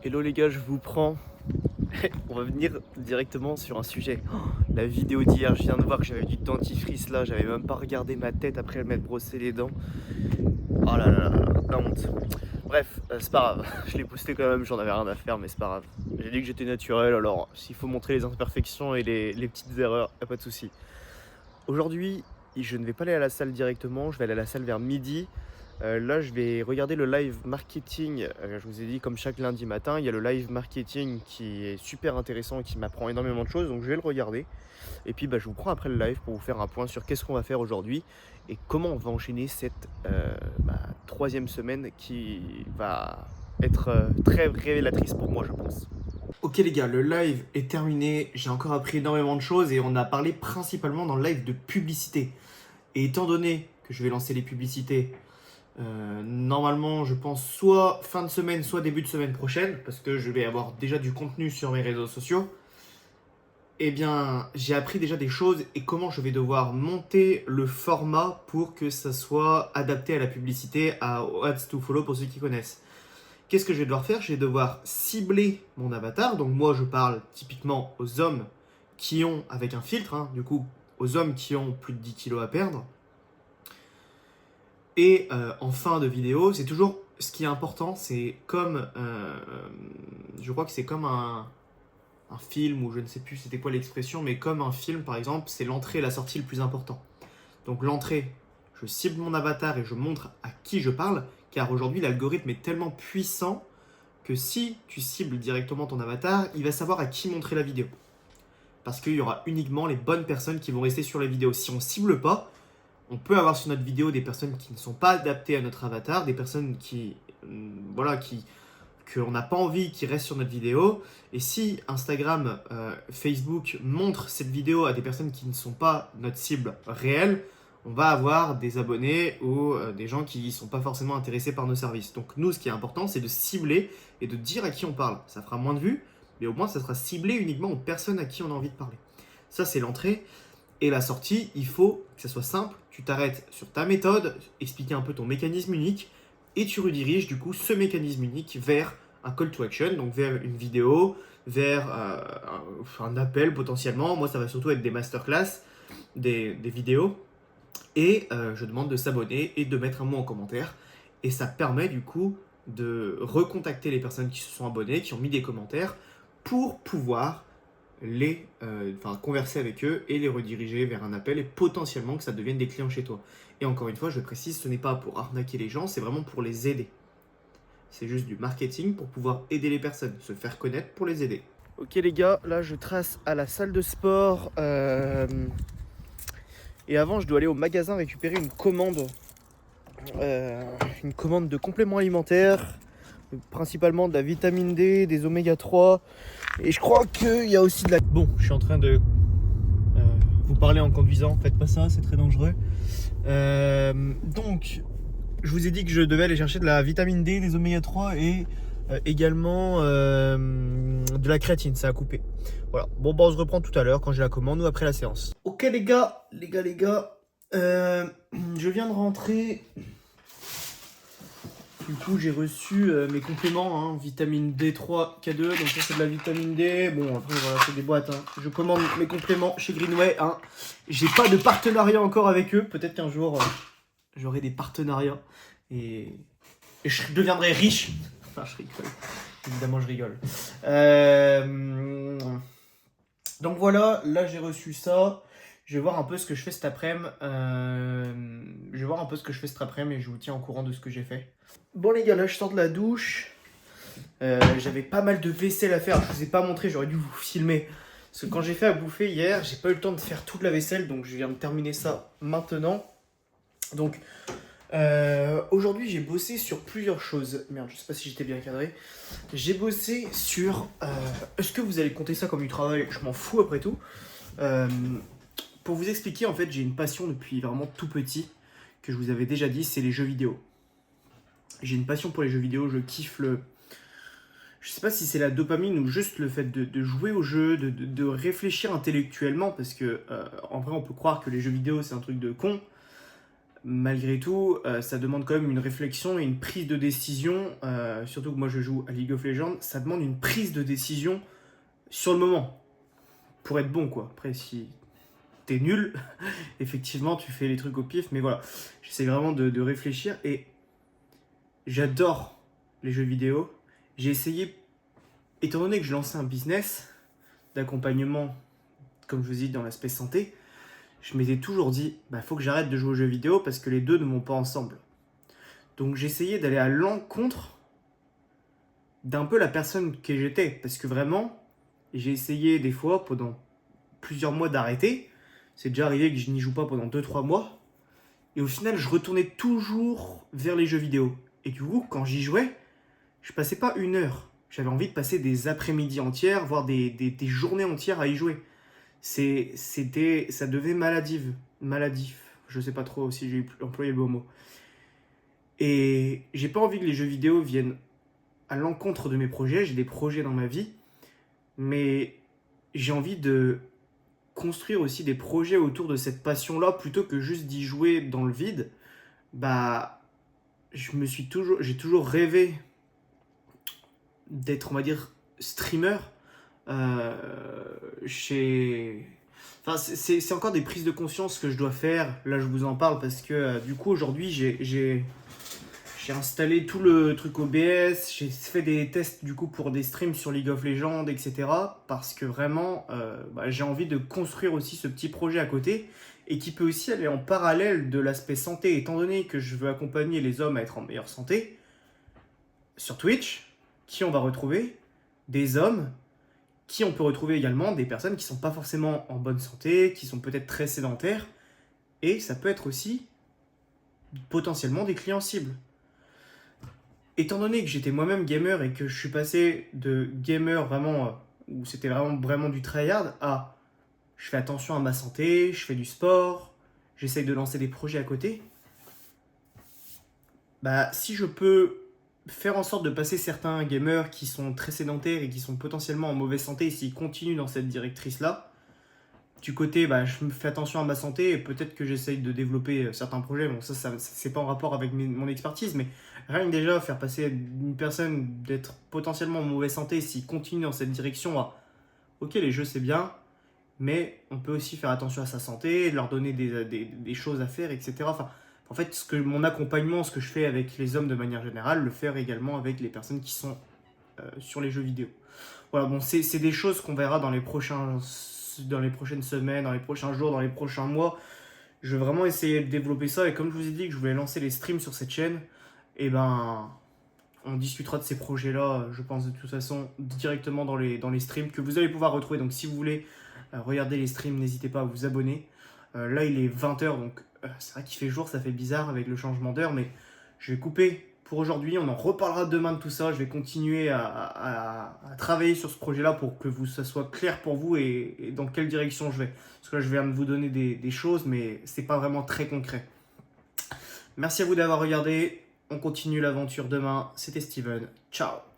Hello les gars, je vous prends. On va venir directement sur un sujet. La vidéo d'hier, je viens de voir que j'avais du dentifrice là, j'avais même pas regardé ma tête après m'être brossé les dents. Oh là là là, la honte. Bref, c'est pas grave, je l'ai posté quand même, j'en avais rien à faire, mais c'est pas grave. J'ai dit que j'étais naturel, alors s'il faut montrer les imperfections et les petites erreurs, y a pas de souci. Aujourd'hui, je ne vais pas aller à la salle directement, je vais aller à la salle vers midi. Là, je vais regarder le live marketing. Je vous ai dit, comme chaque lundi matin, il y a le live marketing qui est super intéressant et qui m'apprend énormément de choses. Donc, je vais le regarder. Et puis, je vous prends après le live pour vous faire un point sur qu'est-ce qu'on va faire aujourd'hui et comment on va enchaîner cette troisième semaine qui va être très révélatrice pour moi, je pense. Ok les gars, le live est terminé. J'ai encore appris énormément de choses et on a parlé principalement dans le live de publicité. Et étant donné que je vais lancer les publicités normalement, je pense soit fin de semaine, soit début de semaine prochaine, parce que je vais avoir déjà du contenu sur mes réseaux sociaux. Eh bien, j'ai appris déjà des choses et comment je vais devoir monter le format pour que ça soit adapté à la publicité, à Ads to Follow pour ceux qui connaissent. Qu'est-ce que je vais devoir faire? Je vais devoir cibler mon avatar. Donc moi, je parle typiquement aux hommes qui ont, avec un filtre, du coup, aux hommes qui ont plus de 10 kilos à perdre. Et en fin de vidéo, c'est toujours ce qui est important, c'est comme, je crois que c'est comme un film, ou je ne sais plus c'était quoi l'expression, mais comme un film par exemple, c'est l'entrée et la sortie le plus important. Donc l'entrée, je cible mon avatar et je montre à qui je parle, car aujourd'hui l'algorithme est tellement puissant que si tu cibles directement ton avatar, il va savoir à qui montrer la vidéo. Parce qu'il y aura uniquement les bonnes personnes qui vont rester sur la vidéo. Si on ne cible pas, on peut avoir sur notre vidéo des personnes qui ne sont pas adaptées à notre avatar, des personnes qui, qu'on n'a pas envie qui restent sur notre vidéo. Et si Instagram, Facebook montrent cette vidéo à des personnes qui ne sont pas notre cible réelle, on va avoir des abonnés ou des gens qui ne sont pas forcément intéressés par nos services. Donc nous, ce qui est important, c'est de cibler et de dire à qui on parle. Ça fera moins de vues, mais au moins ça sera ciblé uniquement aux personnes à qui on a envie de parler. Ça, c'est l'entrée. Et la sortie, il faut que ça soit simple. Tu t'arrêtes sur ta méthode, expliquer un peu ton mécanisme unique, et tu rediriges du coup ce mécanisme unique vers un call to action, donc vers une vidéo, vers un appel potentiellement. Moi, ça va surtout être des masterclass, des vidéos. Et je demande de s'abonner et de mettre un mot en commentaire. Et ça permet du coup de recontacter les personnes qui se sont abonnées, qui ont mis des commentaires, pour pouvoir converser avec eux et les rediriger vers un appel et potentiellement que ça devienne des clients chez toi. Et encore une fois, je précise, ce n'est pas pour arnaquer les gens, c'est vraiment pour les aider. C'est juste du marketing pour pouvoir aider les personnes, se faire connaître pour les aider. Ok les gars, là je trace à la salle de sport. Et avant, je dois aller au magasin récupérer une commande de compléments alimentaires, principalement de la vitamine D, des oméga 3. Et je crois qu'il y a aussi de la... Bon, je suis en train de vous parler en conduisant, faites pas ça, c'est très dangereux. Donc, je vous ai dit que je devais aller chercher de la vitamine D, des oméga 3 et également de la créatine, ça a coupé. Voilà, bon on se reprend tout à l'heure quand j'ai la commande ou après la séance. Ok les gars, je viens de rentrer. Du coup, j'ai reçu mes compléments, vitamine D3, K2, donc ça c'est de la vitamine D. Bon, après voilà, c'est des boîtes. Je commande mes compléments chez Greenway. J'ai pas de partenariat encore avec eux. Peut-être qu'un jour, j'aurai des partenariats et je deviendrai riche. Enfin, je rigole. Évidemment, je rigole. Donc voilà, là j'ai reçu ça. Je vais voir un peu ce que je fais cet après-midi. Et je vous tiens au courant de ce que j'ai fait. Bon les gars, là je sors de la douche. J'avais pas mal de vaisselle à faire. Je vous ai pas montré, j'aurais dû vous filmer. Parce que quand j'ai fait à bouffer hier, j'ai pas eu le temps de faire toute la vaisselle. Donc je viens de terminer ça maintenant. Donc aujourd'hui j'ai bossé sur plusieurs choses. Merde, je sais pas si j'étais bien cadré. J'ai bossé sur... est-ce que vous allez compter ça comme du travail? Je m'en fous après tout. Pour vous expliquer, en fait, j'ai une passion depuis vraiment tout petit, que je vous avais déjà dit, c'est les jeux vidéo. J'ai une passion pour les jeux vidéo, je kiffe je sais pas si c'est la dopamine ou juste le fait de jouer au jeu, de réfléchir intellectuellement, parce que en vrai, on peut croire que les jeux vidéo, c'est un truc de con. malgré tout, ça demande quand même une réflexion et une prise de décision, surtout que moi je joue à League of Legends, ça demande une prise de décision sur le moment, pour être bon quoi. Après si t'es nul, effectivement tu fais les trucs au pif, mais voilà, j'essaie vraiment de réfléchir et j'adore les jeux vidéo. J'ai essayé, étant donné que je lançais un business d'accompagnement, comme je vous dis, dans l'aspect santé, je m'étais toujours dit, bah faut que j'arrête de jouer aux jeux vidéo parce que les deux ne vont pas ensemble. Donc j'essayais d'aller à l'encontre d'un peu la personne que j'étais, parce que vraiment, j'ai essayé des fois pendant plusieurs mois d'arrêter. C'est déjà arrivé que je n'y joue pas pendant 2-3 mois. Et au final, je retournais toujours vers les jeux vidéo. Et du coup, quand j'y jouais, je passais pas une heure. J'avais envie de passer des après-midi entières, voire des journées entières à y jouer. Ça devait maladif. Je sais pas trop si j'ai employé le bon mot. Et j'ai pas envie que les jeux vidéo viennent à l'encontre de mes projets. J'ai des projets dans ma vie, mais j'ai envie de construire aussi des projets autour de cette passion-là plutôt que juste d'y jouer dans le vide. Bah, j'ai toujours rêvé d'être, on va dire, streamer. Chez... Enfin, c'est encore des prises de conscience que je dois faire. Là, je vous en parle parce que du coup, aujourd'hui, j'ai installé tout le truc OBS. J'ai fait des tests du coup pour des streams sur League of Legends, etc. Parce que vraiment, j'ai envie de construire aussi ce petit projet à côté et qui peut aussi aller en parallèle de l'aspect santé. Étant donné que je veux accompagner les hommes à être en meilleure santé, sur Twitch, qui on va retrouver? Des hommes qui on peut retrouver également des personnes qui ne sont pas forcément en bonne santé, qui sont peut-être très sédentaires, et ça peut être aussi potentiellement des clients cibles. Étant donné que j'étais moi-même gamer et que je suis passé de gamer vraiment, où c'était vraiment du tryhard, à je fais attention à ma santé, je fais du sport, j'essaye de lancer des projets à côté, bah si je peux faire en sorte de passer certains gamers qui sont très sédentaires et qui sont potentiellement en mauvaise santé, s'ils continuent dans cette directrice-là, du côté, bah, je me fais attention à ma santé et peut-être que j'essaye de développer certains projets. Bon, ça c'est pas en rapport avec mon expertise, mais rien que déjà faire passer une personne d'être potentiellement en mauvaise santé s'il continue dans cette direction à ok, les jeux c'est bien, mais on peut aussi faire attention à sa santé, leur donner des choses à faire, etc. Enfin, en fait, mon accompagnement, ce que je fais avec les hommes de manière générale, le faire également avec les personnes qui sont sur les jeux vidéo. Voilà, bon, c'est des choses qu'on verra dans les prochaines semaines, dans les prochains jours, dans les prochains mois. Je vais vraiment essayer de développer ça. Et comme je vous ai dit que je voulais lancer les streams sur cette chaîne, et ben, on discutera de ces projets-là, je pense de toute façon, directement dans les streams que vous allez pouvoir retrouver. Donc si vous voulez regarder les streams, n'hésitez pas à vous abonner. Là, il est 20h, donc c'est vrai qu'il fait jour, ça fait bizarre avec le changement d'heure, mais je vais couper pour aujourd'hui. On en reparlera demain de tout ça. Je vais continuer à travailler sur ce projet-là pour que ça soit clair pour vous et dans quelle direction je vais. Parce que là, je viens de vous donner des choses, mais c'est pas vraiment très concret. Merci à vous d'avoir regardé. On continue l'aventure demain. C'était Steven. Ciao.